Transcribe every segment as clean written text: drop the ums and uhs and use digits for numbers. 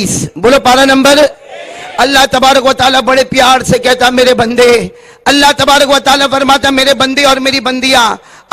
23. بولو پارہ نمبر. اللہ تبارک و تعالیٰ بڑے پیار سے کہتا میرے بندے. اللہ تبارک و تعالیٰ فرماتا میرے بندے اور میری بندیاں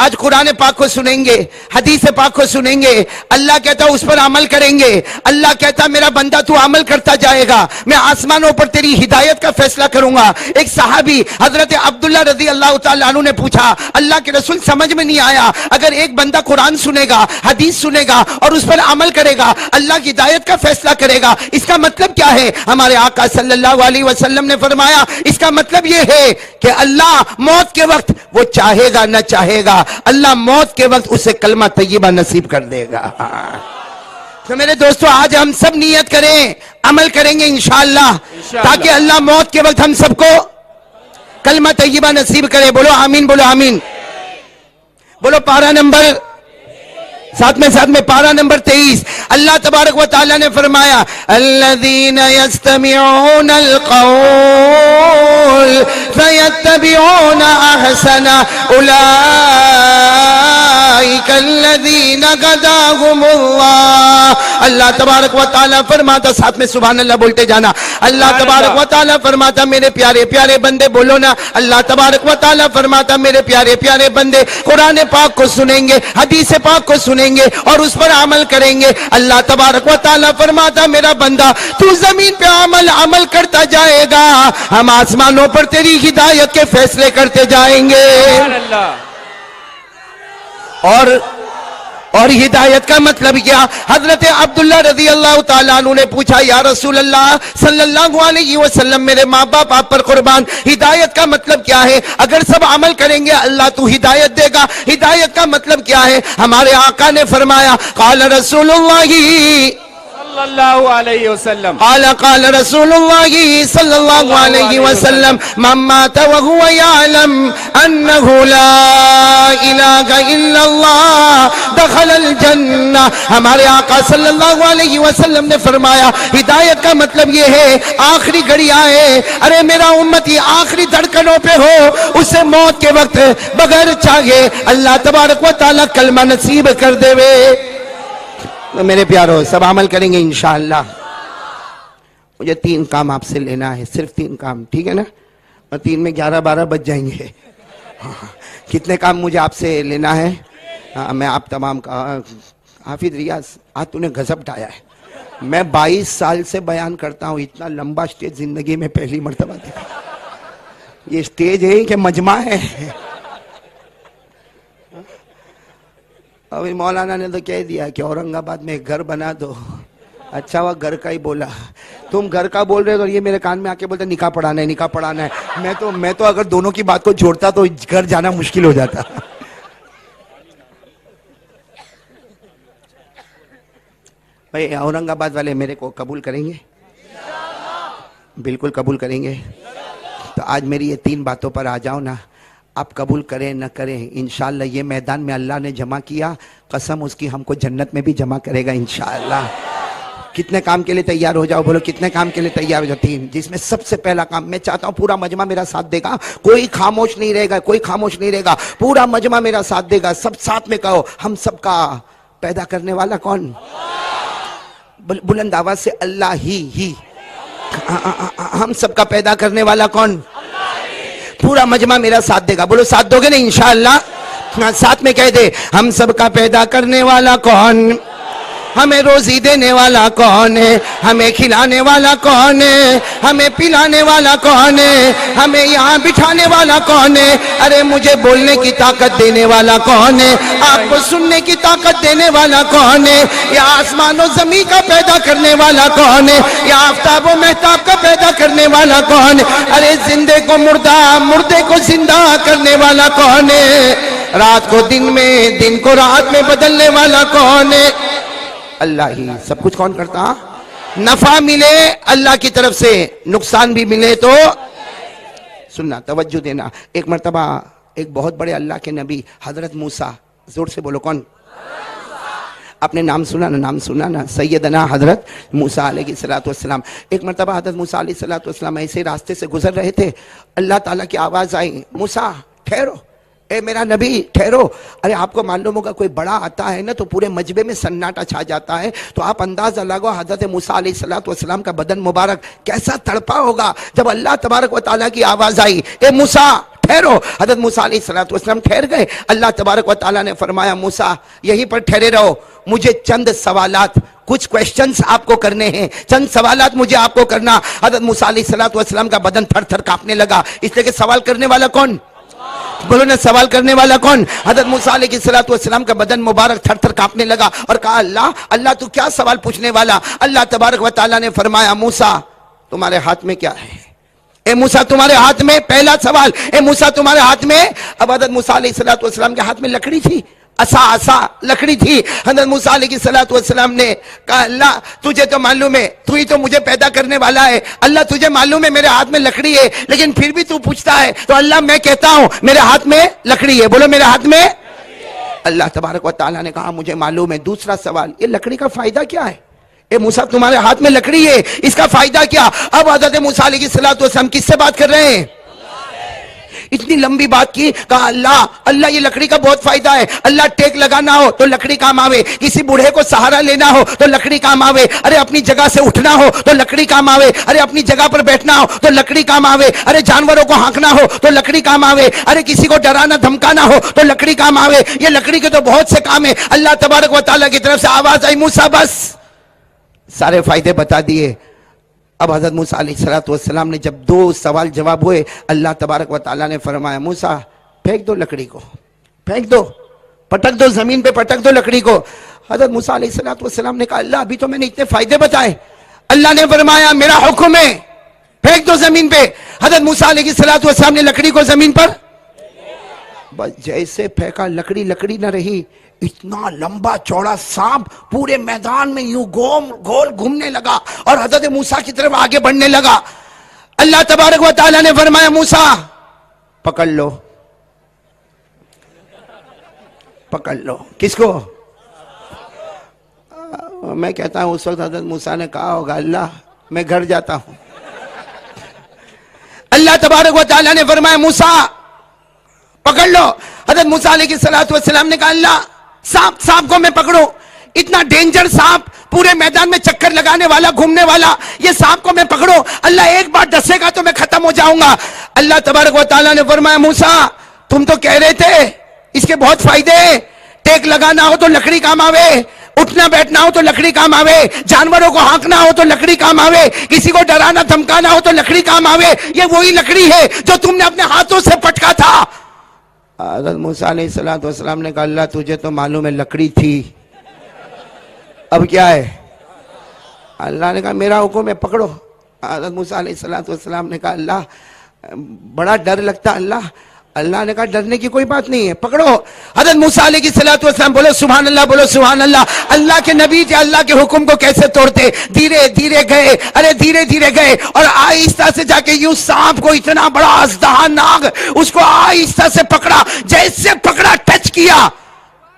آج قرآن پاک کو سنیں گے, حدیث پاک کو سنیں گے, اللہ کہتا اس پر عمل کریں گے. اللہ کہتا میرا بندہ تو عمل کرتا جائے گا, میں آسمانوں پر تیری ہدایت کا فیصلہ کروں گا. ایک صحابی حضرت عبداللہ رضی اللہ تعالیٰ عنہ نے پوچھا اللہ کے رسول سمجھ میں نہیں آیا, اگر ایک بندہ قرآن سنے گا, حدیث سنے گا اور اس پر عمل کرے گا, اللہ کی ہدایت کا فیصلہ کرے گا, اس کا مطلب کیا ہے؟ ہمارے آقا صلی اللہ علیہ وسلم نے فرمایا اس کا مطلب یہ ہے کہ اللہ موت کے وقت وہ چاہے گا نہ چاہے گا, اللہ موت کے وقت اسے کلمہ طیبہ نصیب کر دے گا. تو میرے دوستو آج ہم سب نیت کریں, عمل کریں گے انشاءاللہ, تاکہ اللہ موت کے وقت ہم سب کو کلمہ طیبہ نصیب کرے. بولو آمین, بولو آمین. بولو پارہ نمبر, ساتھ میں پارہ نمبر 23. اللہ تبارک و تعالیٰ نے فرمایا الذین یستمعون القول فیتبعون احسن اولئک الذین ہداہم اللہ. اللہ تبارک و تعالیٰ فرماتا, ساتھ میں سبحان اللہ بولتے جانا, اللہ تبارک و تعالیٰ فرماتا میرے پیارے پیارے بندے, بولو نا, اللہ تبارک و تعالیٰ فرماتا میرے پیارے پیارے بندے قرآن پاک کو سنیں گے, حدیث پاک کو سنیں گے اور اس پر عمل کریں گے. اللہ تبارک و تعالیٰ فرماتا میرا بندہ تو زمین پہ عمل کرتا جائے گا, ہم آسمانوں پر تیری ہدایت کے فیصلے کرتے جائیں گے. اور ہدایت کا مطلب کیا؟ حضرت عبداللہ رضی اللہ تعالیٰ عنہ نے پوچھا یا رسول اللہ صلی اللہ علیہ وسلم میرے ماں باپ آپ پر قربان, ہدایت کا مطلب کیا ہے؟ اگر سب عمل کریں گے اللہ تو ہدایت دے گا, ہدایت کا مطلب کیا ہے؟ ہمارے آقا نے فرمایا قال رسول اللہ صلی اللہ علیہ وسلم, قال رسول اللہ صلی اللہ علیہ وسلم من مات وهو يعلم انه لا الہ الا اللہ دخل الجنہ. ہمارے آقا صلی اللہ علیہ وسلم نے فرمایا ہدایت کا مطلب یہ ہے آخری گھڑی آئے, ارے میرا امتی آخری دھڑکنوں پہ ہو, اسے موت کے وقت بغیر چاہے اللہ تبارک و تعالیٰ کلمہ نصیب کر دے وے. میرے پیارو سب عمل کریں گے انشاءاللہ. مجھے 3 کام آپ سے لینا ہے, صرف 3 کام, ٹھیک ہے نا؟ اور 3 میں 11-12 بج جائیں گے. کتنے کام مجھے آپ سے لینا ہے؟ میں آپ تمام کا حافظ ریاض آج تو نے غضب ڈایا ہے. میں 22 سال سے بیان کرتا ہوں, اتنا لمبا سٹیج زندگی میں پہلی مرتبہ دیکھا. یہ سٹیج ہے کہ مجمع ہے؟ ابھی مولانا نے تو کہہ دیا کہ اورنگ آباد میں ایک گھر بنا دو. اچھا وہ گھر کا ہی بولا, تم گھر کا بول رہے ہو, اور یہ میرے کان میں آ کے بولتا نکاح پڑھانا ہے, نکاح پڑھانا ہے. میں تو اگر دونوں کی بات کو جوڑتا تو گھر جانا مشکل ہو جاتا. بھائی اورنگ آباد والے میرے کو قبول کریں گے؟ بالکل قبول کریں گے. تو آج میری یہ 3 باتوں پر آ جاؤ نا, آپ قبول کریں نہ کریں انشاءاللہ یہ میدان میں اللہ نے جمع کیا, قسم اس کی ہم کو جنت میں بھی جمع کرے گا انشاءاللہ. کتنے کام کے لیے تیار ہو جاؤ؟ بولو کتنے کام کے لیے تیار ہو جاؤ؟ 3, جس میں سب سے پہلا کام میں چاہتا ہوں پورا مجمع میرا ساتھ دے گا, کوئی خاموش نہیں رہے گا, کوئی خاموش نہیں رہے گا, پورا مجمع میرا ساتھ دے گا. سب ساتھ میں کہو ہم سب کا پیدا کرنے والا کون؟ بلند آواز سے اللہ ہی. ہم سب کا پیدا کرنے والا کون؟ پورا مجمع میرا ساتھ دے گا. بولو ساتھ دو گے نا انشاءاللہ؟ ساتھ میں کہہ دے ہم سب کا پیدا کرنے والا کون؟ ہمیں روزی دینے والا کون ہے؟ ہمیں کھلانے والا کون ہے؟ ہمیں پلانے والا کون ہے؟ ہمیں یہاں بٹھانے والا کون ہے؟ ارے مجھے بولنے کی طاقت دینے والا کون ہے؟ آپ کو سننے کی طاقت دینے والا کون ہے؟ یا آسمان و زمین کا پیدا کرنے والا کون ہے؟ یا آفتاب و مہتاب کا پیدا کرنے والا کون ہے؟ ارے زندے کو مردہ, مردے کو زندہ کرنے والا کون ہے؟ رات کو دن میں, دن کو رات میں بدلنے والا کون ہے؟ اللہ ہی. سب کچھ کون کرتا؟ نفع ملے اللہ کی طرف سے, نقصان بھی ملے تو سننا, توجہ دینا. ایک مرتبہ ایک بہت بڑے اللہ کے نبی حضرت موسیٰ, زور سے بولو کون؟ آپ نے نام سنا نا, نام سنا نا, سیدنا حضرت موسیٰ علیہ السلام. ایک مرتبہ حضرت موسیٰ علیہ السلام ایسے راستے سے گزر رہے تھے, اللہ تعالیٰ کی آواز آئی موسیٰ ٹھہرو, اے میرا نبی ٹھہرو. ارے آپ کو معلوم ہوگا کوئی بڑا آتا ہے نا تو پورے مجمع میں سناٹا چھا جاتا ہے. تو آپ اندازہ لگاؤ حضرت موسیٰ علیہ السلام کا بدن مبارک کیسا تڑپا ہوگا جب اللہ تبارک و تعالیٰ کی آواز آئی اے موسیٰ ٹھہرو. حضرت موسیٰ علیہ السلام ٹھہر گئے. اللہ تبارک و تعالیٰ نے فرمایا موسیٰ یہیں پر ٹھہرے رہو, مجھے چند سوالات, کچھ کویسچنز آپ کو کرنے ہیں, چند سوالات مجھے آپ کو کرنا. حضرت موسیٰ علیہ السلام کا بدن تھر تھر کانپنے لگا, اس لیے کہ سوال کرنے والا کون؟ بولو نا, سوال کرنے والا کون؟ حضرت موسیٰ علیہ السلام کا بدن مبارک تھر تھر کانپنے لگا اور کہا اللہ تو کیا سوال پوچھنے والا؟ اللہ تبارک و تعالیٰ نے فرمایا موسیٰ تمہارے ہاتھ میں کیا ہے؟ اے موسیٰ تمہارے ہاتھ میں, پہلا سوال, اے موسیٰ تمہارے ہاتھ میں. اب حضرت موسیٰ علیہ السلام کے ہاتھ میں لکڑی تھی, عصا لکڑی تھی. حضرت موسیٰ علیہ السلام نے کہا اللہ تجھے تو معلوم ہے, تو ہی تو مجھے پیدا کرنے والا ہے, اللہ تجھے معلوم ہے میرے ہاتھ میں لکڑی ہے, لیکن پھر بھی تو پوچھتا ہے. تو اللہ میں کہتا ہوں میرے ہاتھ میں لکڑی ہے. بولو میرے ہاتھ میں. اللہ تبارک و تعالیٰ نے کہا مجھے معلوم ہے. دوسرا سوال, یہ لکڑی کا فائدہ کیا ہے؟ اے موسیٰ تمہارے ہاتھ میں لکڑی ہے, اس کا فائدہ کیا؟ اب حضرت موسیٰ علیہ السلام کس سے بات کر رہے ہیں؟ اتنی لمبی بات کی, کہا اللہ یہ لکڑی کا بہت فائدہ ہے. اللہ ٹیک لگانا ہو تو لکڑی کام آوے, کسی بوڑھے کو سہارا لینا ہو تو لکڑی کام آوے, ارے اپنی جگہ سے اٹھنا ہو تو لکڑی کام آوے, ارے اپنی جگہ پر بیٹھنا ہو تو لکڑی کام آوے, ارے جانوروں کو ہانکنا ہو تو لکڑی کام آوے, ارے کسی کو ڈرانا دھمکانا ہو تو لکڑی کام آوے. یہ لکڑی کے تو بہت سے کام ہیں. اللہ تبارک و تعالیٰ کی طرف سے آواز آئی موسیٰ بس, سارے فائدے بتا دیے. اب حضرت موسیٰ علیہ السلام نے جب دو سوال جواب ہوئے, اللہ تبارک و تعالیٰ نے فرمایا موسیٰ پھینک دو لکڑی کو, پھینک دو, پٹک دو, زمین پہ پٹک دو لکڑی کو. حضرت موسیٰ علیہ السلام نے کہا اللہ ابھی تو میں نے اتنے فائدے بتائے. اللہ نے فرمایا میرا حکم ہے پھینک دو زمین پہ. حضرت موسیٰ علیہ السلام نے لکڑی کو زمین پر بس جیسے پھینکا, لکڑی نہ رہی. اتنا لمبا چوڑا سانپ پورے میدان میں یوں گول گھومنے لگا اور حضرت موسیٰ کی طرف آگے بڑھنے لگا. اللہ تبارک و تعالیٰ نے فرمایا موسیٰ پکڑ لو, پکڑ لو. کس کو؟ میں کہتا ہوں اس وقت حضرت موسیٰ نے کہا ہوگا اللہ میں گھر جاتا ہوں. اللہ تبارک و تعالیٰ نے فرمایا موسیٰ پکڑ لو. حضرت موسیٰ علیہ السلام نے کہا اللہ سانپ کو میں پکڑوں, اتنا ڈینجر سانپ, پورے میدان میں چکر لگانے والا, گھومنے والا, یہ سانپ کو میں پکڑوں, اللہ ایک بار ڈسے گا تو میں ختم ہو جاؤں گا. اللہ تبارک و تعالیٰ نے فرمایا موسیٰ تم تو کہہ رہے تھے اس کے بہت فائدے ہیں, ٹیک لگانا ہو تو لکڑی کام آوے, اٹھنا بیٹھنا ہو تو لکڑی کام آوے, جانوروں کو ہانکنا ہو تو لکڑی کام آوے, کسی کو ڈرانا دھمکانا ہو تو لکڑی کام آوے. یہ وہی لکڑی ہے جو تم نے اپنے ہاتھوں سے پٹکا تھا. حضرت موسیٰ علیہ السلام نے کہا اللہ تجھے تو معلوم ہے لکڑی تھی, اب کیا ہے؟ اللہ نے کہا میرا حکم ہے پکڑو. حضرت موسیٰ علیہ السلام نے کہا اللہ بڑا ڈر لگتا. اللہ نے کہا ڈرنے کی کوئی بات نہیں ہے, پکڑو. حضرت موسیٰ علیہ السلام بولو سبحان اللہ, بولو سبحان اللہ. اللہ کے نبی تھے, اللہ کے حکم کو کیسے توڑتے؟ دھیرے دھیرے گئے, ارے دھیرے دھیرے گئے اور آہستہ سے جا کے یوں سانپ کو, اتنا بڑا ازدہا ناگ, اس کو آہستہ سے پکڑا. جیسے پکڑا ٹچ کیا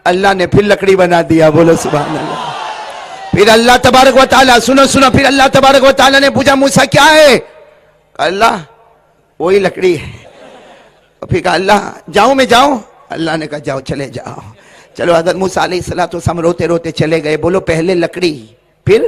اللہ نے پھر لکڑی بنا دیا. بولو سبحان اللہ. پھر اللہ تبارک و تعالیٰ سنو, پھر اللہ تبارک و تعالیٰ نے پوچھا موسیٰ کیا ہے؟ اللہ وہی لکڑی ہے. پھر کہا اللہ جاؤں میں جاؤں؟ اللہ نے کہا جاؤ, چلے جاؤ. چلو حضرت موسیٰ علیہ السلام روتے روتے چلے گئے. بولو پہلے لکڑی پھر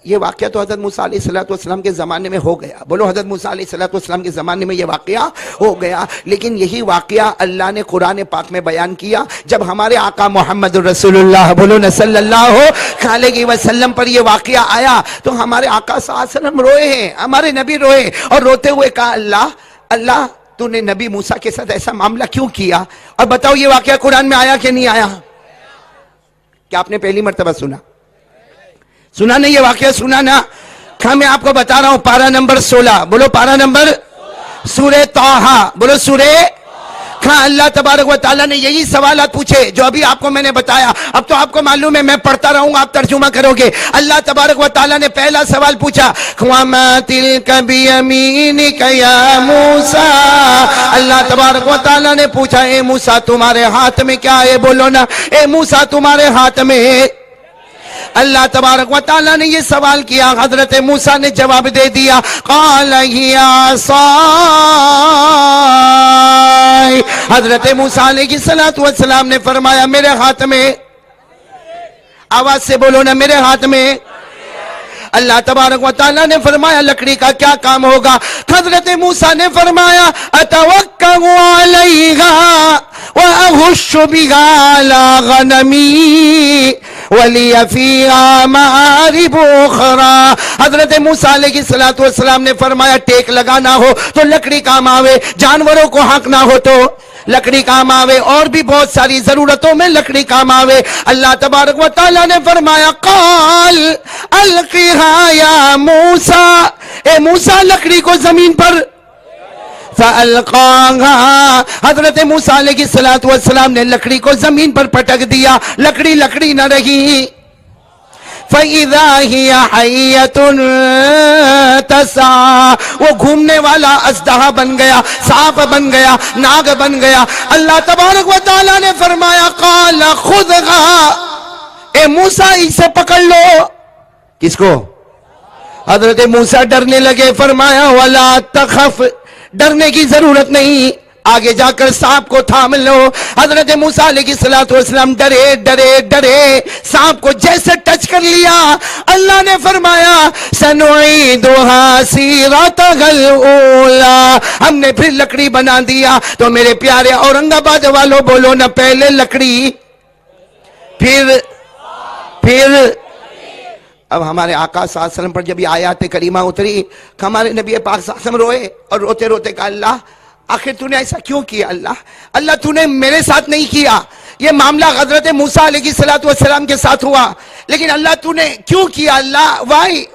یہ واقعہ تو حضرت موسیٰ علیہ السلام کے زمانے میں ہو گیا. بولو حضرت موسیٰ علیہ السلام کے زمانے میں یہ واقعہ ہو گیا. لیکن یہی واقعہ اللہ نے قرآن پاک میں بیان کیا جب ہمارے آقا محمد رسول اللہ بولو نا صلی اللہ علیہ وسلم پر یہ واقعہ آیا تو ہمارے آقا صلی اللہ علیہ وسلم روئے ہیں, ہمارے نبی روئے اور روتے ہوئے کہا اللہ تو نے نبی موسیٰ کے ساتھ ایسا معاملہ کیوں کیا؟ اور بتاؤ یہ واقعہ قرآن میں آیا کہ نہیں آیا؟ کیا آپ نے پہلی مرتبہ سنا نہیں یہ واقعہ؟ سنا نا. میں آپ کو بتا رہا ہوں پارہ نمبر 16, بولو پارہ نمبر سورہ طٰہٰ, بولو سورہ. اللہ تبارک و تعالیٰ نے یہی سوالات پوچھے جو ابھی آپ کو میں نے بتایا. اب تو آپ کو معلوم ہے میں پڑھتا رہوں گا, آپ ترجمہ کرو گے. اللہ تبارک و تعالیٰ نے پہلا سوال پوچھا وَمَا تِلْكَ بِيَمِينِكَ يَا مُوسَىٰ. اللہ تبارک و تعالیٰ نے پوچھا اے موسیٰ تمہارے ہاتھ میں کیا ہے؟ بولو نا اے موسیٰ تمہارے ہاتھ میں اللہ تبارک و تعالیٰ نے یہ سوال کیا، حضرت موسیٰ نے جواب دے دیا، قال ہی عصائی، حضرت موسیٰ علیہ السلام نے فرمایا میرے ہاتھ میں، آواز سے بولو نا، میرے ہاتھ میں۔ اللہ تبارک و تعالیٰ نے فرمایا لکڑی کا کیا کام ہوگا؟ حضرت موسیٰ نے فرمایا اتوکّأ علیہا وأہش بہا علی غنمی ولی فیہا مآرب اخری۔ حضرت موسیٰ علیہ السلام نے فرمایا ٹیک لگانا ہو تو لکڑی کام آوے، جانوروں کو ہانکنا ہو تو لکڑی کام آوے، اور بھی بہت ساری ضرورتوں میں لکڑی کام آوے۔ اللہ تبارک و تعالیٰ نے فرمایا قال القیہا یا موسیٰ، اے موسیٰ لکڑی کو زمین پر، فَأَلْقَاهَا، حضرت موسیٰ علیہ السلام نے لکڑی کو زمین پر پٹک دیا، لکڑی لکڑی نہ رہی۔ فَإِذَا هِيَ حَيَّةٌ تَسْعَىٰ، وہ گھومنے والا اژدہا بن گیا، سانپ بن گیا، ناگ بن گیا۔ اللہ تبارک و تعالیٰ نے فرمایا قال خُذْهَا، اے موسیٰ اسے پکڑ لو۔ کس کو؟ حضرت موسیٰ ڈرنے لگے، فرمایا وَلَا تَخَفْ، ڈرنے کی ضرورت نہیں، آگے جا کر سانپ کو تھام لو۔ حضرت موسیٰ علیہ السلام ڈرے ڈرے ڈرے، سانپ کو جیسے ٹچ کر لیا، اللہ نے فرمایا سَنُعِيدُهَا سِيرَتَهَا الْأُولَىٰ، ہم نے پھر لکڑی بنا دیا۔ تو میرے پیارے اورنگ آباد والوں بولو نا، پہلے لکڑی پھر اب ہمارے آقا صلی اللہ علیہ وسلم پر جب یہ آیات کریمہ اتری، ہمارے نبی پاک صلی اللہ علیہ وسلم روئے اور روتے روتے کہا اللہ آخر تو نے ایسا کیوں کیا؟ اللہ تو نے میرے ساتھ نہیں کیا، یہ معاملہ حضرت موسیٰ علیہ السلام کے ساتھ ہوا، لیکن اللہ تو نے کیوں کیا؟ اللہ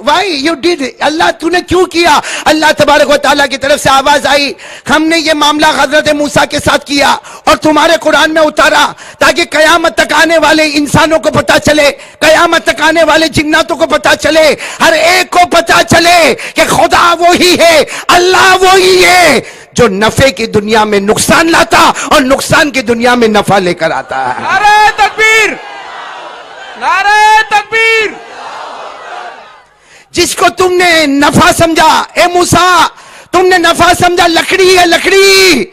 why you did، اللہ تو نے کیوں کیا؟ اللہ تبارک و تعالیٰ کی طرف سے آواز آئی، ہم نے یہ معاملہ حضرت موسیٰ کے ساتھ کیا اور تمہارے قرآن میں اتارا تاکہ قیامت تک آنے والے انسانوں کو پتا چلے، قیامت تک آنے والے جناتوں کو پتا چلے، ہر ایک کو پتا چلے کہ خدا وہی ہے، اللہ وہی ہے جو نفع کی دنیا میں نقصان لاتا اور نقصان کی دنیا میں نفع لے کر آتا ہے۔ نعرہ تکبیر، نعرہ تکبیر۔ جس کو تم نے نفع سمجھا، اے موسیٰ تم نے نفع سمجھا لکڑی ہے لکڑی،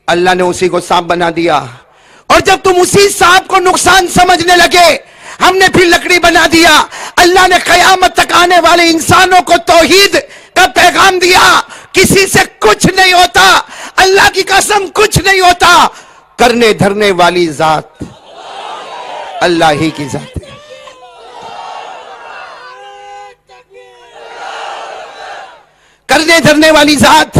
اللہ نے اسی کو سانپ بنا دیا، اور جب تم اسی سانپ کو نقصان سمجھنے لگے، ہم نے پھر لکڑی بنا دیا۔ اللہ نے قیامت تک آنے والے انسانوں کو توحید کا پیغام دیا، کسی سے کچھ نہیں ہوتا، اللہ کی قسم کچھ نہیں ہوتا، کرنے دھرنے والی ذات اللہ ہی کی ذات ہے۔ کرنے دھرنے والی ذات۔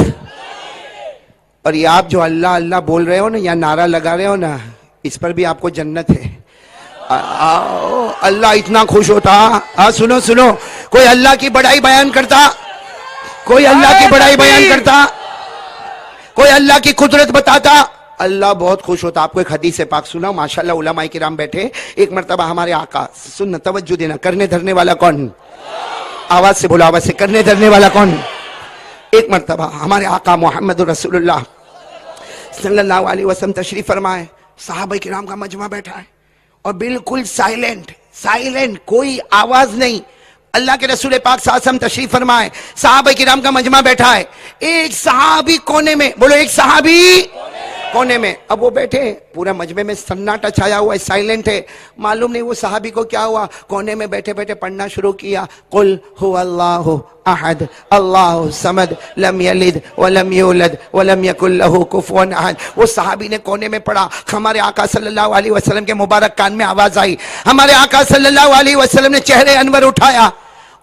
اور یہ آپ جو اللہ اللہ بول رہے ہو نا یا نعرہ لگا رہے ہو نا، اس پر بھی آپ کو جنت ہے۔ اللہ اتنا خوش ہوتا۔ سنو سنو، کوئی اللہ کی بڑائی بیان کرتا، کوئی اللہ کی بڑائی بیان کرتا، کوئی اللہ کی قدرت بتاتا، اللہ بہت خوش ہوتا۔ آپ کو ایک حدیث پاک سنا، ماشاءاللہ علماء کرام بیٹھے، ایک مرتبہ ہمارے آقا، سننا توجہ دینا، کرنے دھرنے والا کون؟ آواز سے بولا، آواز سے، کرنے دھرنے والا کون؟ ایک مرتبہ ہمارے آقا محمد رسول اللہ صلی اللہ علیہ وسلم تشریف فرمائے، صحابہ کرام کا مجمع بیٹھا ہے اور بالکل سائلنٹ، کوئی آواز نہیں۔ اللہ کے رسول پاک صلی اللہ علیہ وسلم تشریف فرمائے، صحابہ کرام کا مجمع بیٹھا ہے، ایک صحابی کونے میں، بولو ایک صحابی کونے میں، اب وہ بیٹھے، پورا مجمع میں سناٹا چھایا ہوا ہے، سائلنٹ ہے، معلوم نہیں وہ صحابی کو کیا ہوا، کونے میں بیٹھے بیٹھے پڑھنا شروع کیا، قل هو اللہ احد اللہ الصمد لم یلد ولم یولد ولم یکن له کفوا احد۔ وہ صحابی نے کونے میں پڑھا، ہمارے آقا صلی اللہ علیہ وسلم کے مبارک کان میں آواز آئی، ہمارے آقا صلی اللہ علیہ وسلم نے چہرے انور اٹھایا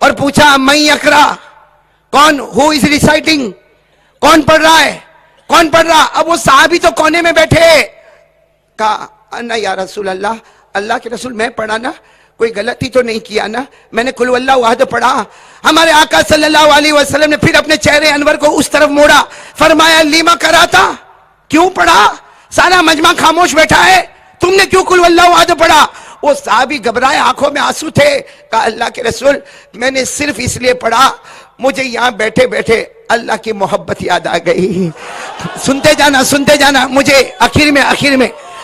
اور پوچھا من یقرأ، کون؟ ہو از ریسائٹنگ، کون پڑھ رہا ہے؟ کون پڑھ رہا؟ اب وہ صحابی تو کونے میں بیٹھے، کہا انا یا رسول اللہ، اللہ کے رسول میں پڑھا نا، کوئی غلطی تو نہیں کیا نا، میں نے قل واللہ احد پڑھا۔ ہمارے آقا صلی اللہ علیہ وسلم نے پھر اپنے چہرے انور کو اس طرف موڑا، فرمایا لیما کراتا، کیوں پڑھا؟ سارا مجمع خاموش بیٹھا ہے، تم نے کیوں قل واللہ احد پڑھا؟ وہ صحابی گھبرائے، آنکھوں میں آنسو تھے، کہا اللہ کے رسول میں نے صرف اس لیے پڑھا، مجھے یہاں بیٹھے بیٹھے اللہ کی محبت یاد آ گئی۔ سنتے جانا مجھے آخر میں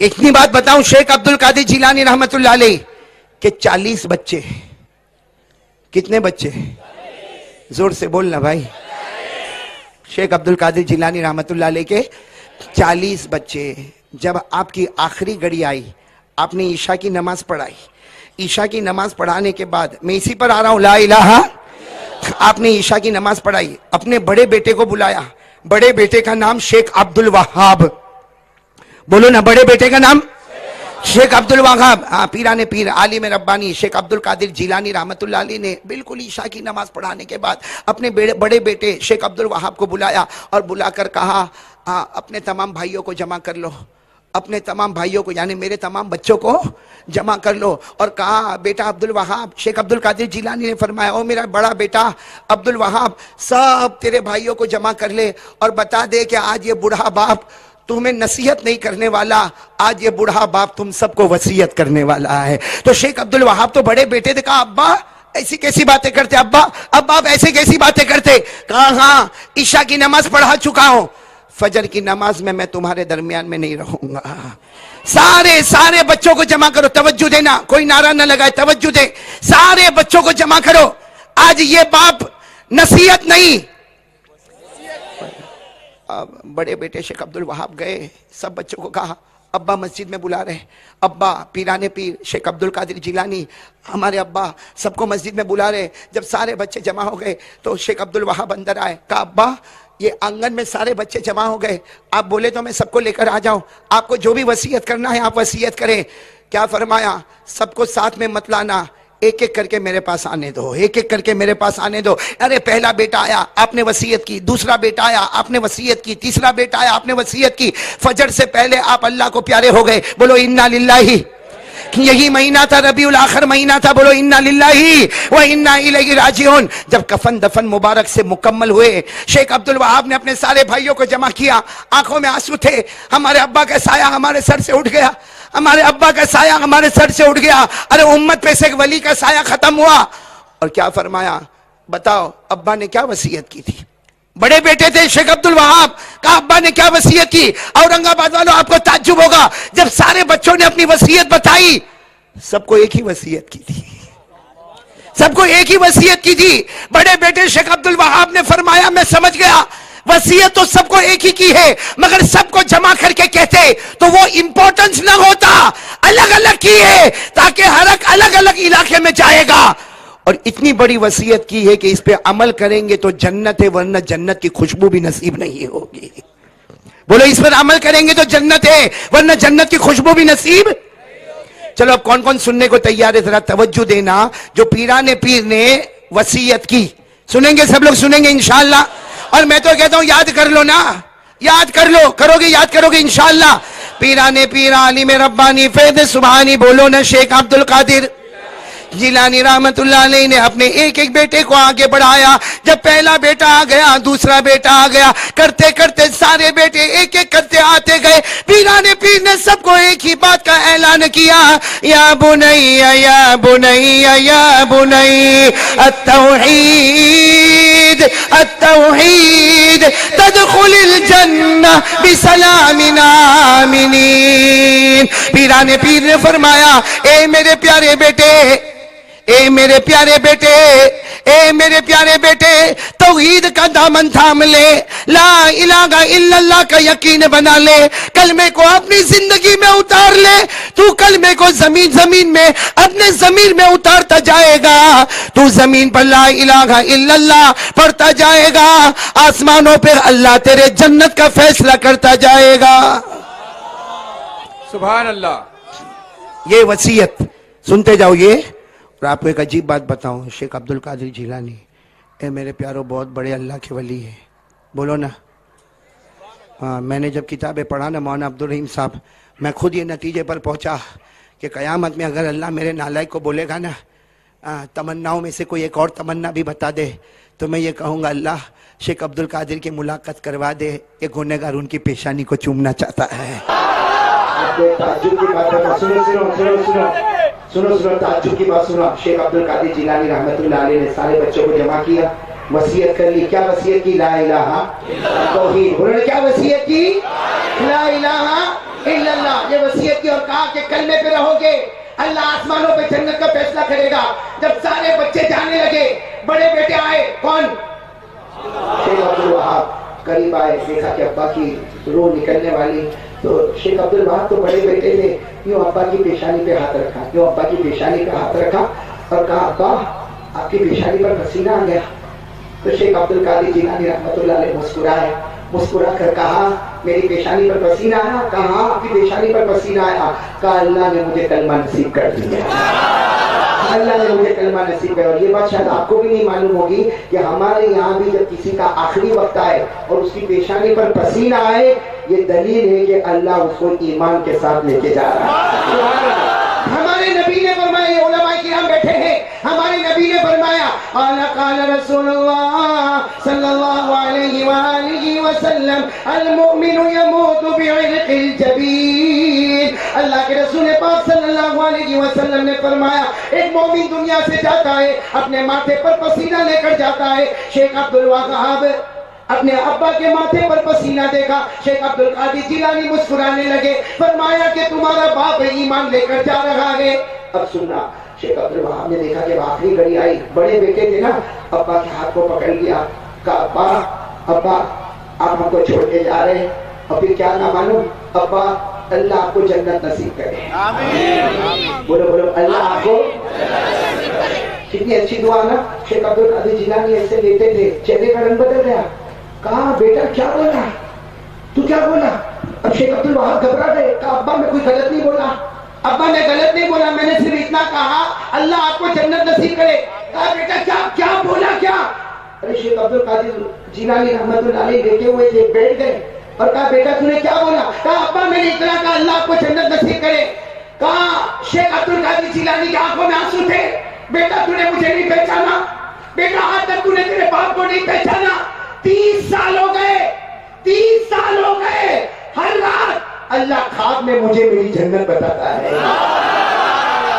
اتنی بات بتاؤں شیخ عبد القادر جیلانی رحمت اللہ علیہ کہ 40 بچے. کتنے بچے؟ زور سے بولنا بھائی. شیخ عبد القادر جیلانی رحمت اللہ علیہ کے 40 بچے. جب آپ کی آخری گھڑی آئی آپ نے عشاء کی نماز پڑھائی. عشاء کی نماز پڑھانے کے بعد میں اسی پر آ رہا ہوں لا الہ. آپ نے عشاء کی نماز پڑھائی, اپنے بڑے بیٹے کو بلایا. بڑے بیٹے کا نام شیخ عبد الوہاب. بولو نا, بڑے بیٹے کا نام شیخ عبد الوہاب. پیران پیر عالم ربانی شیخ عبد القادر جیلانی رحمت اللہ علیہ نے بالکل عشاء کی نماز پڑھانے کے بعد اپنے بڑے بیٹے شیخ عبد الوہاب کو بلایا اور بلا کر کہا اپنے تمام بھائیوں کو جمع کر لو. اپنے تمام بھائیوں کو یعنی میرے تمام بچوں کو جمع کر لو. اور کہا بیٹا عبد الوہاب, شیخ عبد القادر جیلانی نے فرمایا او میرا بڑا بیٹا عبد الوہاب, سب تیرے بھائیوں کو جمع کر لے اور بتا دے کہ آج یہ بوڑھا باپ تمہیں نصیحت نہیں کرنے والا, آج یہ بوڑھا باپ تم سب کو وصیت کرنے والا ہے. تو شیخ عبد الوہاب تو بڑے بیٹے نے کہا ابا ایسی کیسی باتیں کرتے, ابا آپ ایسے کیسی باتیں کرتے. کہا ہاں عشاء کی نماز پڑھا چکا ہوں, فجر کی نماز میں تمہارے درمیان میں نہیں رہوں گا. سارے بچوں کو جمع کرو, توجہ دینا, کوئی نعرہ نہ لگائے, توجہ دے. سارے بچوں کو جمع کرو, آج یہ باپ نصیحت نہیں. بڑے بیٹے شیخ عبد الوہاب گئے, سب بچوں کو کہا ابا مسجد میں بلا رہے, ابا پیرانے پیر شیخ عبد القادر جیلانی ہمارے ابا سب کو مسجد میں بلا رہے. جب سارے بچے جمع ہو گئے تو شیخ عبد الوہاب اندر آئے. کہا ابا یہ آنگن میں سارے بچے جمع ہو گئے, آپ بولے تو میں سب کو لے کر آ جاؤں, آپ کو جو بھی وصیت کرنا ہے آپ وصیت کریں. کیا فرمایا, سب کو ساتھ میں مت لانا, ایک ایک کر کے میرے پاس آنے دو, ایک ایک کر کے میرے پاس آنے دو. ارے پہلا بیٹا آیا آپ نے وصیت کی, دوسرا بیٹا آیا آپ نے وصیت کی, تیسرا بیٹا آیا آپ نے وصیت کی. فجر سے پہلے آپ اللہ کو پیارے ہو گئے. بولو انا للہ. یہی مہینہ تھا ربیع الاخر مہینہ تھا, بولو انا للہ و انا الیہ راجعون. جب کفن دفن مبارک سے مکمل ہوئے شیخ عبد الوہاب نے اپنے سارے بھائیوں کو جمع کیا. آنکھوں میں آنسو تھے, ہمارے ابا کا سایہ ہمارے سر سے اٹھ گیا, ہمارے ابا کا سایہ ہمارے سر سے اٹھ گیا. ارے امت پہ سے ایک ولی کا سایہ ختم ہوا. اور کیا فرمایا, بتاؤ ابا نے کیا وصیت کی تھی. بڑے بیٹے تھے شیخ عبد الوہاب, کہا ابا نے کیا وصیت کی. اورنگ آباد والوں آپ کو تعجب ہوگا, جب سارے بچوں نے اپنی وصیت بتائی سب کو ایک ہی وصیت کی تھی, سب کو ایک ہی وصیت کی تھی. بڑے بیٹے شیخ عبد الوہاب نے فرمایا میں سمجھ گیا, وصیت تو سب کو ایک ہی کی ہے, مگر سب کو جمع کر کے کہتے تو وہ امپورٹنس نہ ہوتا, الگ الگ کی ہے تاکہ ہر ایک الگ الگ علاقے میں جائے گا. اور اتنی بڑی وصیت کی ہے کہ اس پہ عمل کریں گے تو جنت ہے, ورنہ جنت کی خوشبو بھی نصیب نہیں ہوگی. بولو اس پر عمل کریں گے تو جنت ہے, ورنہ جنت کی خوشبو بھی نصیب. چلو اب کون کون سننے کو تیار ہے, ذرا توجہ دینا. جو پیرانے پیر نے وصیت کی سنیں گے, سب لوگ سنیں گے انشاءاللہ. اور میں تو کہتا ہوں یاد کر لو نا, یاد کر لو, کرو گے یاد کرو گے انشاءاللہ. پیرانے پیر عالم ربانی فیض سبحانی بولو نا شیخ عبد القادر جیلانی رحمت اللہ علیہ نے اپنے ایک ایک بیٹے کو آگے بڑھایا. جب پہلا بیٹا آ گیا, دوسرا بیٹا آ گیا, کرتے کرتے سارے بیٹے ایک ایک کرتے آتے گئے. پیرانے پیر نے سب کو ایک ہی بات کا اعلان کیا, یا بنی یا بنی یا بنی التوحید التوحید تدخل الجنہ بسلام آمنین. پیرانے پیر نے فرمایا اے میرے پیارے بیٹے, اے میرے پیارے بیٹے, اے میرے پیارے بیٹے, توحید کا دامن تھام لے, لا الہ الا اللہ کا یقین بنا لے, کلمے کو اپنی زندگی میں اتار لے. تو کلمے کو زمین میں اپنے ضمیر میں اتارتا جائے گا, تو زمین پر لا الہ الا اللہ پڑھتا جائے گا, آسمانوں پہ اللہ تیرے جنت کا فیصلہ کرتا جائے گا. سبحان اللہ. یہ وصیت سنتے جاؤ. یہ اور آپ کو ایک عجیب بات بتاؤں, شیخ عبد القادر جیلانی اے میرے پیاروں بہت بڑے اللہ کے ولی ہیں. بولو نا. ہاں, میں نے جب کتابیں پڑھا نا مولانا عبدالرحیم صاحب, میں خود یہ نتیجے پر پہنچا کہ قیامت میں اگر اللہ میرے نالائق کو بولے گا نا تمناؤں میں سے کوئی ایک اور تمنا بھی بتا دے تو میں یہ کہوں گا اللہ شیخ عبد القادر کی ملاقات کروا دے, یہ گنہگار ان کی پیشانی کو چومنا چاہتا ہے. تعجب کی بات سنو, تعجب کی بات سنو. شیخ عبد القادر جیلانی رحمت اللہ علیہ نے سارے بچوں کو جمع کیا, وصیت کر لی. کیا وصیت کی؟ لا الہ توحید. انہوں نے کیا وصیت کی؟ لا الہ الا اللہ، یہ وصیت کی اور کہا کہ کلمے پہ رہو گے اللہ آسمانوں پہ جنت کا فیصلہ کرے گا۔ جب سارے بچے جانے لگے، بڑے بیٹے آئے، کون؟ شیخ عبدالوہاب قریب آئے، دیکھا کہ ابا کی روح نکلنے والی، تو شیخ عبدالوہاب تو بڑے بیٹے تھے، یوں ابا کی پیشانی پہ ہاتھ رکھا، یوں ابا کی پیشانی پہ ہاتھ رکھا اور کہا ابا آپ کی پیشانی پر پسینہ آ گیا۔ تو شیخ عبدالقادر جیلانی رحمۃ اللہ علیہ مسکرائے، مسکرا کر کہا میری پیشانی پر پسینہ آیا؟ کہا آپ کی پیشانی پر پسینہ آیا؟ کہا اللہ نے مجھے کلمہ نصیب کر دیا، اللہ نے مجھے کلمہ نصیب کیا۔ اور یہ بات شاید آپ کو بھی نہیں معلوم ہوگی کہ ہمارے یہاں بھی جب کسی کا آخری وقت آئے اور اس کی پیشانی پر پسینہ آئے، یہ دلیل ہے کہ اللہ اس کو ایمان کے ساتھ لے کے جا رہا ہے۔ ہمارے نبی نے فرمایا، یہ علماء کرام بیٹھے ہیں، ہمارے نبی نے فرمایا قال قال رسول اللہ صلی اللہ علیہ وآلہ وسلم المؤمن يموت بعرق الجبین۔ اللہ کے رسول پاک صلی اللہ علیہ وسلم نے فرمایا ایک مومن دنیا سے جاتا ہے اپنے ماتھے پر پسینہ لے کر جاتا ہے۔ شیخ عبدالوہاب اپنے ابا کے ماتھے پر پسینہ دیکھا، شیخ عبدالقادر جیلانی مسکرانے لگے، فرمایا کہ تمہارا باپ ایمان لے کر جا رہا ہے۔ اب سننا، شیخ عبدالوہاب نے دیکھا کہ آخری گھڑی آئی، بڑے بیٹے تھے نا، ابا کے ہاتھ کو پکڑ لیا، کہا ابا آپ ہم کو چھوڑ کے جا رہے ہیں، اور پھر کیا نہ معلوم، ابا اللہ آپ کو جنت نصیب کرے، آمین، بولو بولو اللہ آپ کو۔ کتنی اچھی دعا نا۔ شیخ عبدالقادر جیلانی ایسے لیتے تھے، چہرے کا رنگ بدل گیا، کہا بیٹا کیا بولا تو، کیا بولا؟ اب شیخ عبدالوہاب گھبرا گئے، کہا ابا میں کوئی غلط نہیں بولا، ابا میں غلط نہیں بولا، میں نے صرف اتنا کہا اللہ آپ کو جنت نصیب کرے۔ کہا بیٹا کیا بولا کیا؟ ارے شیخ عبدالقادر جیلانی رحمۃ اللہ علیہ دیکھے ہوئے تھے، بیٹھ گئے اور کہا بیٹا تو نے کیا بولا؟ کہا ابا میں نے اتنا کہا اللہ آپ کو جنت نصیب کرے۔ کہا شیخ عبدالقادر جیلانی کی آنکھوں میں آنسو تھے، بیٹا تو نے مجھے نہیں پہچانا، بیٹا آج تک تو نے تیرے باپ کو نہیں پہچانا، 30 سال ہو گئے، 30 سال ہو گئے، ہر رات اللہ خواب میں مجھے میری جنت بتاتا ہے،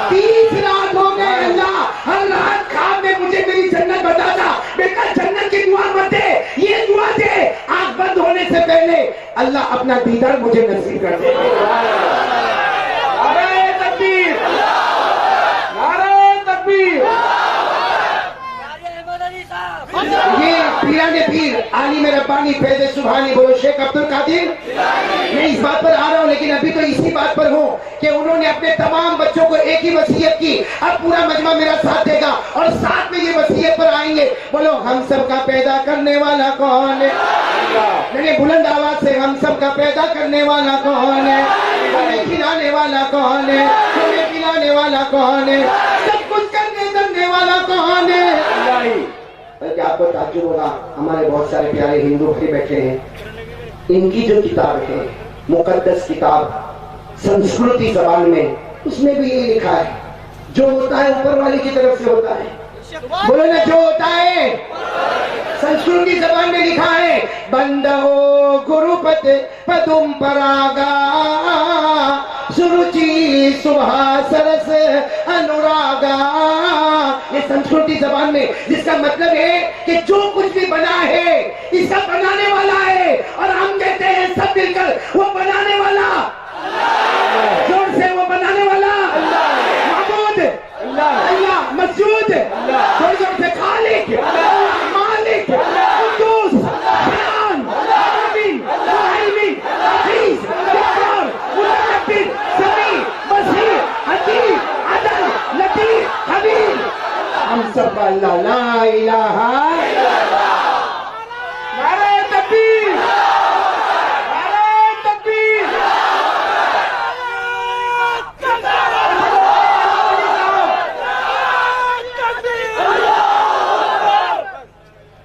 30 رات ہو گئے اللہ ہر رات خواب میں مجھے میری جنت بتاتا۔ بیٹا جنت کی دعا مت دے، یہ دعا دے آنکھ بند ہونے سے پہلے اللہ اپنا دیدار مجھے نصیب کر دے۔ نعرہ تکبیر، نعرہ تکبیر۔ یہ پیران پیر عالم ربانی فیض سبحانی، بولو شیخ عبدالقادر۔ میں اس بات پر آ رہا ہوں لیکن ابھی تو اسی بات پر ہوں کہ انہوں نے اپنے تمام بچوں کو ایک ہی وصیت کی، اب پورا مجمع میرا ساتھ دے گا اور ساتھ میں یہ وصیت پر آئیں گے، بولو ہم سب کا پیدا کرنے والا کون ہے؟ میں بلند آواز سے ہم سب کا پیدا کرنے والا کون ہے؟ ہمیں کھلانے والا کون ہے؟ ہمیں پلانے والا کون ہے؟ سب کچھ کرنے دھرنے والا کون ہے؟ بلکہ آپ کو تعجب ہوگا، ہمارے بہت سارے پیارے ہندو بھائی بیٹھے ہیں، ان کی جو کتاب ہے مقدس کتاب سنسکرتی زبان میں، اس میں بھی یہ لکھا ہے جو ہوتا ہے اوپر والے کی طرف سے ہوتا ہے، بولو نا جو ہوتا ہے سنسکرتی زبان میں لکھا ہے بندو گرو پت پدم پراگا سروچی سبھا سرس انوراگا۔ یہ سنسکرتی زبان میں جس کا مطلب ہے کہ جو کچھ بھی بنا ہے اس کا بنانے والا ہے، اور ہم کہتے ہیں سب مل کر وہ بنانے والا، زور سے وہ بنانے والا معبود اللہ، مسجود زور زور سے خالق، مالک، قدوس، بیان، مبین، مہیمن، حفیظ، جبار، متکبر، سمیع، بصیر، حکیم، عدل، لطیف، خبیر، ہم سب کا اللہ لا الہ الا اللہ۔ نعرہ تکبیر، نعرہ تکبیر۔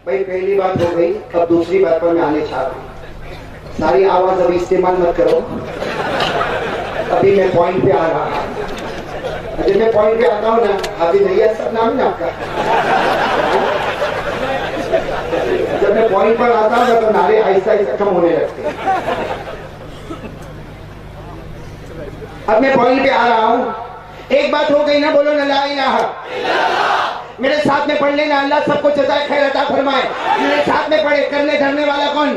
بھائی پہلی بات ہو گئی، اب دوسری بات پر میں آنے چاہ رہا ہوں، ساری آواز ابھی استعمال مت کرو، ابھی میں پوائنٹ پہ آ رہا ہوں، جب میں پوائنٹ پہ آتا ہوں نا، حافظ ریاض صاحب نام ہے نا آپ کا، جب میں پوائنٹ پر آتا ہوں تو نعرے آہستہ آہستہ کم ہونے لگتے ہیں۔ اب میں پوائنٹ پہ آ رہا ہوں، ایک بات ہو گئی نا، بولو نا لا الہ، میرے ساتھ میں پڑھ لینا, اللہ سب کو جزائے خیر عطا فرمائے. میرے ساتھ میں پڑھے, کرنے دھرنے والا کون؟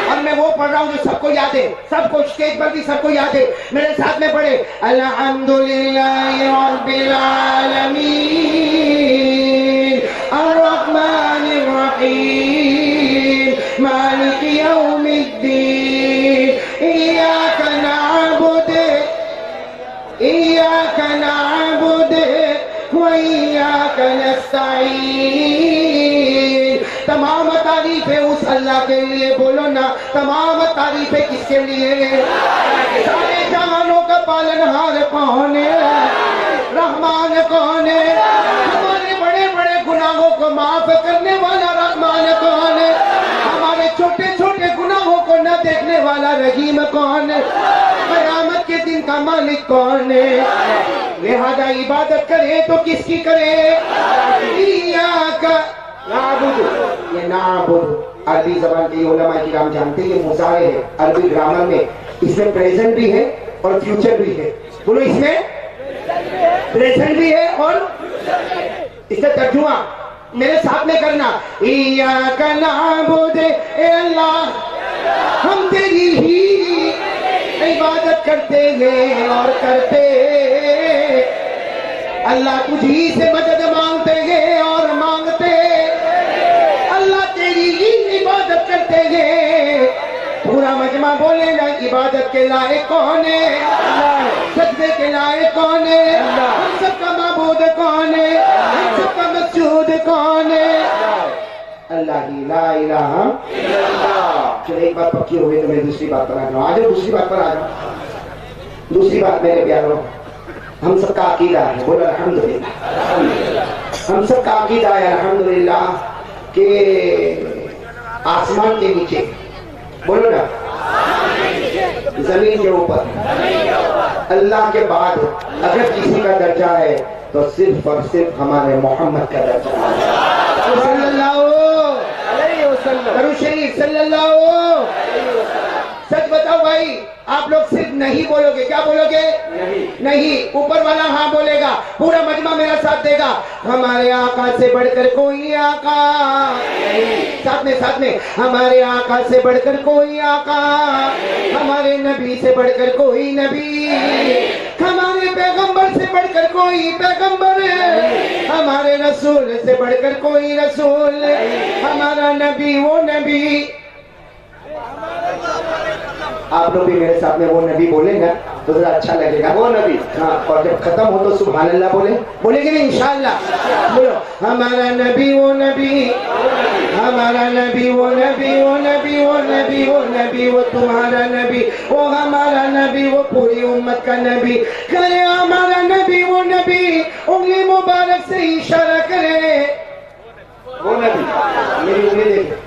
اور میں وہ پڑھ رہا ہوں جو سب کو یاد ہے, سب کو اسٹیج پر بھی سب کو یاد ہے. میرے ساتھ میں پڑھے الحمدللہ رب العالمین الرحمن الرحیم مالک یوم الدین ایاک نعبد وإياك نستعين. تمام تعریفیں اس اللہ کے لیے, بولو نا تمام تعریفیں کس کے لیے؟ سارے جہانوں کا پالنہار کون ہے؟ رحمان کون ہے؟ ہمارے بڑے بڑے گناہوں کو معاف کرنے والا رحمان کون ہے؟ ہمارے چھوٹے چھوٹے گناہوں کو نہ دیکھنے والا رحیم کون ہے؟ قیامت کے دن کا مالک کون ہے؟ لہذا عبادت کرے تو کس کی کرے؟ ایاک نعبد. یہ نعبد عربی زبان کے علماء کرام جانتے ہیں, یہ مضارع ہے عربی گرامر میں. اس میں پریزنٹ بھی ہے اور فیوچر بھی ہے. بولو, اس میں پریزنٹ بھی ہے اور اس کا ترجمہ میرے ساتھ میں کرنا. ایاک نعبد, اے اللہ ہم تیری ہی عبادت کرتے ہیں اور کرتے, اللہ تجھی سے مدد مانگتے ہیں اور مانگتے, اللہ تیری ہی عبادت کرتے ہیں. پورا مجمع بولے نا, عبادت کے لائق کون ہے؟ سجدے کے لائق کون ہے؟ ہم سب کا معبود کون ہے؟ ہم سب کا مسجود کون ہے؟ اللہ ہی, لا الہ الا اللہ. چلے ایک بات پکی ہوئی تو میں دوسری بات پر آ جاؤں. آ جاؤ دوسری بات پر آ جاؤ. دوسری بات میرے پیاروں, ہم سب کا عقیدہ ہے, بولو الحمدللہ. ہم سب کا عقیدہ ہے الحمدللہ کہ آسمان کے نیچے, بولو نا زمین کے اوپر, اللہ کے بعد اگر کسی کا درجہ ہے تو صرف اور صرف ہمارے محمد کا درجہ ہے. صلی اللہ علیہ وسلم, درود شریف صلی اللہ. سچ بتاؤ بھائی, آپ لوگ صرف نہیں بولو گے, کیا بولو گے؟ نہیں. اوپر والا ہاں بولے گا, پورا مجمع میرا ساتھ دے گا. ہمارے آقا سے بڑھ کر کوئی آقا, ساتھ میں ہمارے آقا سے بڑھ کر کوئی آقا, ہمارے نبی سے بڑھ کر کوئی نبی, ہمارے پیغمبر سے بڑھ کر کوئی پیغمبر, ہمارے رسول سے بڑھ کر کوئی رسول, ہمارا نبی وہ نبی. آپ لوگ بھی میرے ساتھ میں وہ نبی بولیں گا تو ذرا اچھا لگے گا. وہ نبی, ہاں, اور جب ختم ہو تو سبحان اللہ بولیں گے نا انشاءاللہ. بولو ہمارا نبی وہ نبی, ہمارا نبی وہ نبی, وہ نبی وہ نبی وہ نبی, وہ تمہارا نبی, وہ ہمارا نبی, وہ پوری امت کا نبی. کرے ہمارا نبی وہ نبی, انگلی مبارک سے اشارہ کرے وہ نبی. میری انگلی دیکھیں,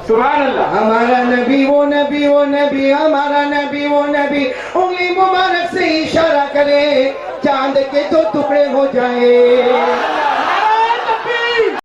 سبحان اللہ. ہمارا نبی وہ نبی, وہ نبی, ہمارا نبی وہ نبی, انگلی مبارک سے اشارہ کرے چاند کے دو ٹکڑے ہو جائے.